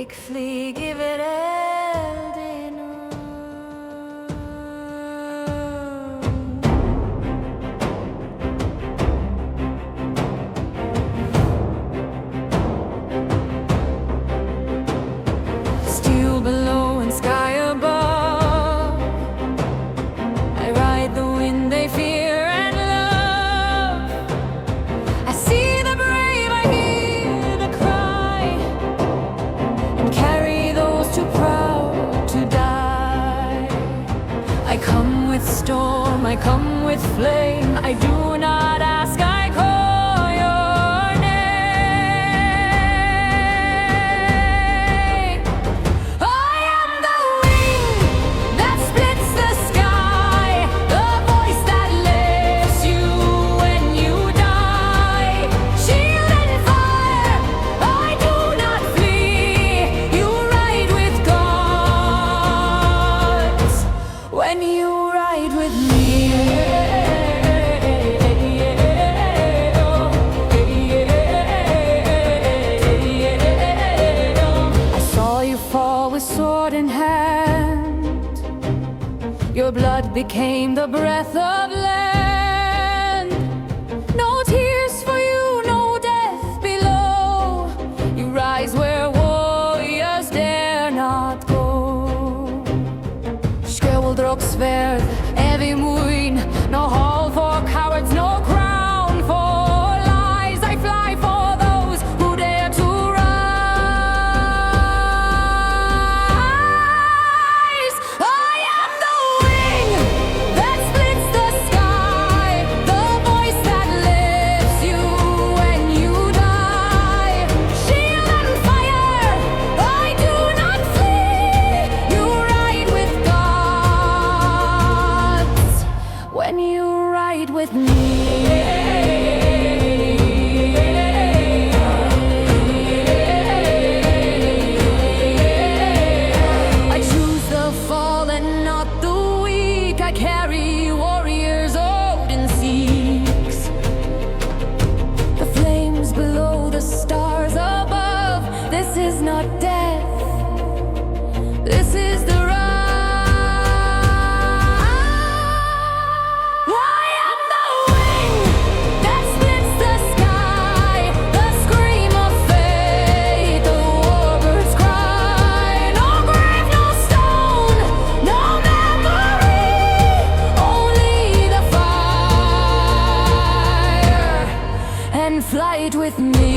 Ik vlieg över elden. Steel below and sky above, I ride the wind they fear and love. I see the brave, I hear the cry, and carry those too proud to die. I come with storm, I come with flame, I do not ask, I call your name. I am the wing that splits the sky, the voice that lifts you when you die. Shield and fire, I do not flee. You ride with gods when you ride with me. I saw you fall with sword in hand. Your blood became the breath of land. No tears for you, no death below. You rise where warriors dare not go. Skjoldroksvärd, evig moin. No hall for cowards, no crown for lies. I fly for those who dare to rise. I am the wing that splits the sky, the voice that lifts you when you die. Shield and fire, I do not flee. You ride with gods when you ride with me. I choose the fallen, not the weak. I carry warriors Odin seeks. The flames below, the stars above. This is not death, this is the rise. I am the wing that splits the sky, the scream of fate, the warbirds cry. No grave, no stone, no memory, only the fire and flight with me.